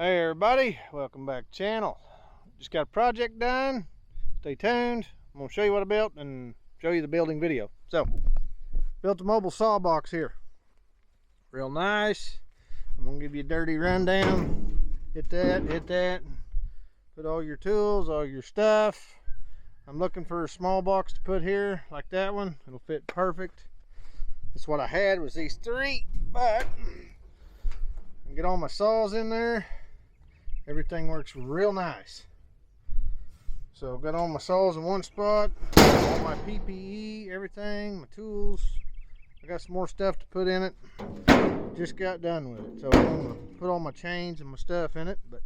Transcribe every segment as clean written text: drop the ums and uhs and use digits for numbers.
Hey everybody, welcome back to the channel. Just got a project done. Stay tuned. I'm going to show you what I built and show you the building video. So, built a mobile saw box here. Real nice. I'm going to give you a dirty rundown. Hit that. Put all your tools, all your stuff. I'm looking for a small box to put here, like that one. It'll fit perfect. That's what I had, was these three, but I get all my saws in there. Everything works real nice. So I've got all my saws in one spot, all my PPE, everything, my tools. I got some more stuff to put in it. Just got done with it. So I'm gonna put all my chains and my stuff in it, but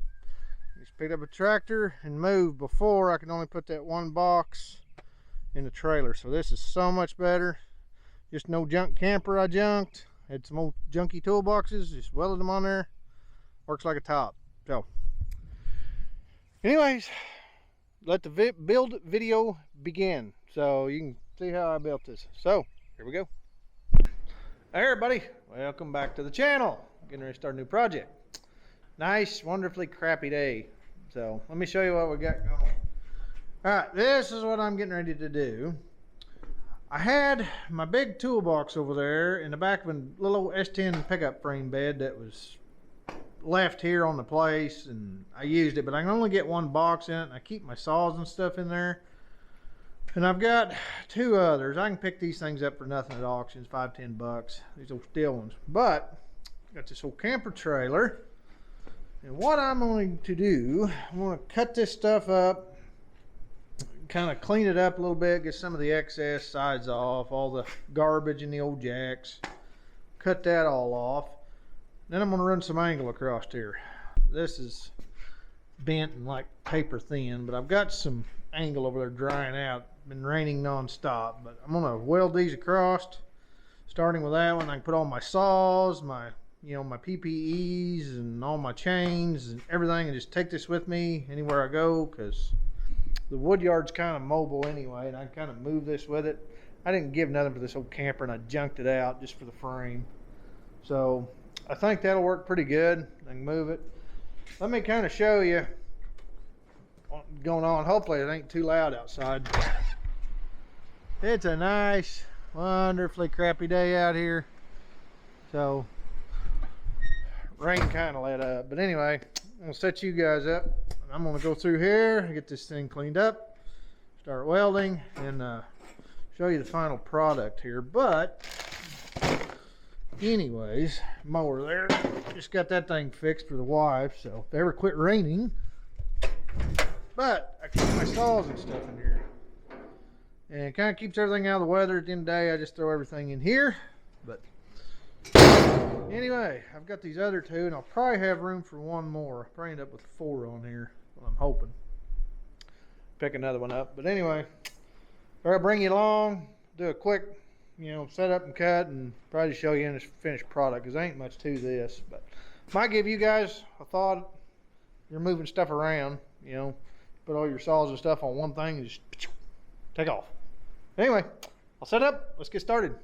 I just picked up a tractor and moved. Before I could only put that one box in the trailer. So this is so much better. Just no junk camper I junked. Had some old junky toolboxes, just welded them on there. Works like a top. So anyways, let the build video begin so you can see how I built this. So here we go. Hey everybody, welcome back to the channel. Getting ready to start a new project. Nice, wonderfully crappy day. So let me show you what we got going. All right, this is what I'm getting ready to do. I had my big toolbox over there in the back of a little S10 pickup frame bed that was left here on the place, and I used it, but I can only get one box in it, and I keep my saws and stuff in there. And I've got two others. I can pick these things up for nothing at auctions, $5-10. These old steel ones. But I got this old camper trailer, and what I'm going to do, I'm going to cut this stuff up, kind of clean it up a little bit, get some of the excess sides off, all the garbage in the old jacks, cut that all off. Then I'm going to run some angle across here. This is bent and like paper thin, but I've got some angle over there drying out. Been raining non-stop, but I'm going to weld these across. Starting with that one, I can put all my saws, my PPEs and all my chains and everything, and just take this with me anywhere I go, because the wood yard's kind of mobile anyway, and I can kind of move this with it. I didn't give nothing for this old camper, and I junked it out just for the frame. So I think that'll work pretty good. I can move it. Let me kind of show you what's going on. Hopefully it ain't too loud outside. It's a nice, wonderfully crappy day out here. So rain kind of let up. But anyway, I'm going to set you guys up. I'm going to go through here, get this thing cleaned up, start welding, and show you the final product here. But anyways, mower there, just got that thing fixed for the wife, so if it ever quit raining. But I keep my saws and stuff in here, and it kind of keeps everything out of the weather. At the end of the day, I just throw everything in here. But anyway, I've got these other two, and I'll probably have room for one more. I'll probably end up with 4 on here. Well, I'm hoping. Pick another one up. But anyway, I'll bring you along, do a quick set up and cut, and probably show you in this finished product, because there ain't much to this, but might give you guys a thought. You're moving stuff around, put all your saws and stuff on one thing and just take off. Anyway, I'll set up. Let's get started.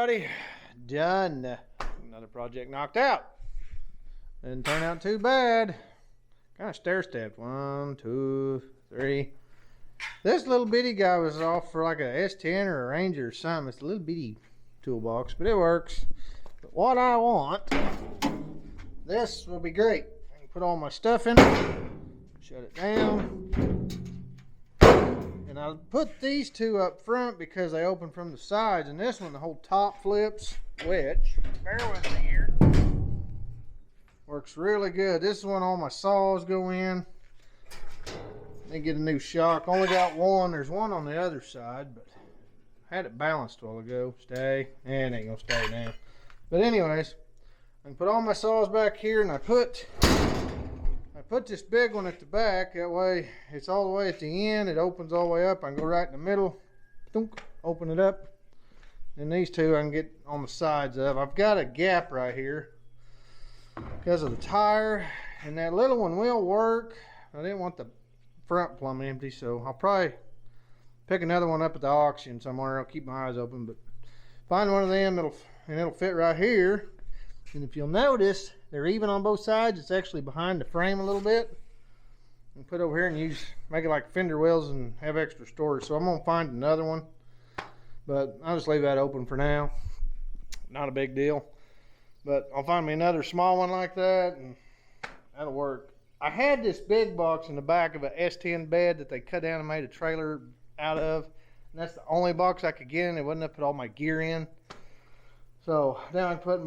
everybody, done. Another project knocked out. Didn't turn out too bad. Kind of stair-stepped. 1, 2, 3. This little bitty guy was off for like a S10 or a Ranger or something. It's a little bitty toolbox, but it works. But what I want, this will be great. I can put all my stuff in it, shut it down. And I put these two up front because they open from the sides, and this one, the whole top flips, which, bear with me here, works really good. This is when all my saws go in. They get a new shock. Only got one. There's one on the other side, but I had it balanced a while ago. Stay. And it ain't gonna stay now. But anyways, I can put all my saws back here, and I put this big one at the back. That way it's all the way at the end. It opens all the way up. I can go right in the middle. Thunk, open it up. And these two I can get on the sides of. I've got a gap right here because of the tire, and that little one will work. I didn't want the front plumb empty, so I'll probably pick another one up at the auction somewhere. I'll keep my eyes open, but find one of them it'll fit right here. And if you'll notice, they're even on both sides. It's actually behind the frame a little bit. And put over here and make it like fender wells and have extra storage. So I'm gonna find another one, but I'll just leave that open for now. Not a big deal, but I'll find me another small one like that, and that'll work. I had this big box in the back of a S10 bed that they cut down and made a trailer out of, and that's the only box I could get in. It wasn't enough to put all my gear in. So now I can put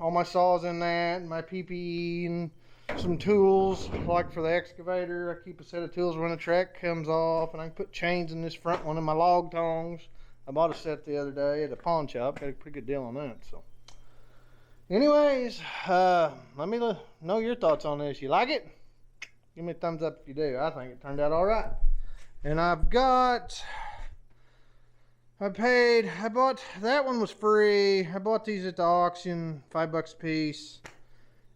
all my saws in that, and my PPE, and some tools, like for the excavator. I keep a set of tools when the track comes off, and I can put chains in this front one, and my log tongs. I bought a set the other day at a pawn shop. Got a pretty good deal on that. So anyways, let me know your thoughts on this. You like it? Give me a thumbs up if you do. I think it turned out all right. And I bought, that one was free. I bought these at the auction, $5 a piece.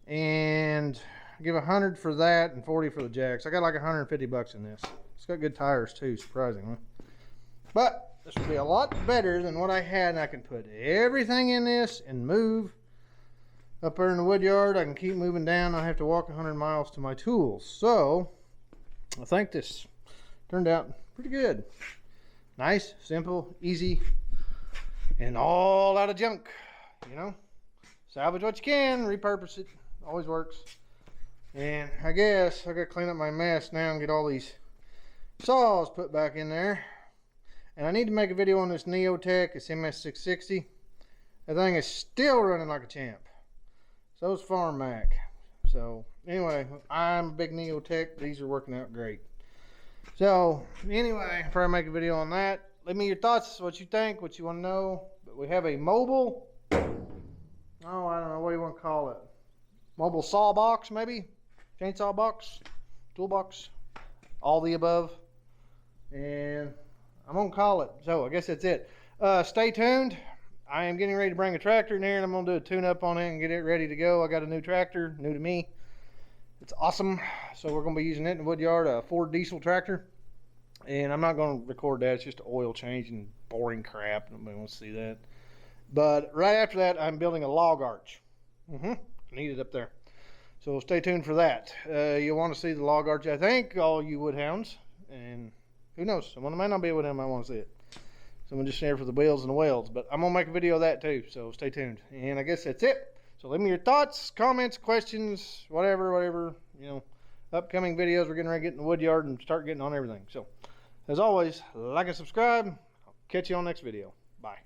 And I give 100 for that and 40 for the jacks. I got like 150 bucks in this. It's got good tires too, surprisingly. But this will be a lot better than what I had, and I can put everything in this and move. Up there in the wood yard, I can keep moving down. I have to walk 100 miles to my tools. So, I think this turned out pretty good. Nice, simple, easy, and all out of junk, you know? Salvage what you can, repurpose it. Always works. And I guess I gotta clean up my mess now and get all these saws put back in there. And I need to make a video on this Neotech. It's MS660. That thing is still running like a champ. So is Farm Mac. So anyway, I'm a big Neotech. These are working out great. So anyway, I'll probably make a video on that. Leave me your thoughts, what you think, what you want to know. But we have a mobile, I don't know, what do you want to call it? Mobile saw box, maybe? Chainsaw box? Toolbox? All the above. And I'm going to call it. So I guess that's it. Stay tuned. I am getting ready to bring a tractor in here, and I'm going to do a tune-up on it and get it ready to go. I got a new tractor, new to me. It's awesome. So we're going to be using it in the wood yard, a Ford diesel tractor. And I'm not going to record that. It's just oil change and boring crap. Nobody wants to see that. But right after that, I'm building a log arch. I need it up there. So stay tuned for that. You'll want to see the log arch, I think, all you woodhounds. And who knows? Someone might not be a woodhound might want to see it. Someone just there for the wheels and the whales. But I'm going to make a video of that too. So stay tuned. And I guess that's it. So leave me your thoughts, comments, questions, whatever, you know. Upcoming videos, we're getting ready to get in the wood yard and start getting on everything. So, as always, like and subscribe. I'll catch you on the next video. Bye.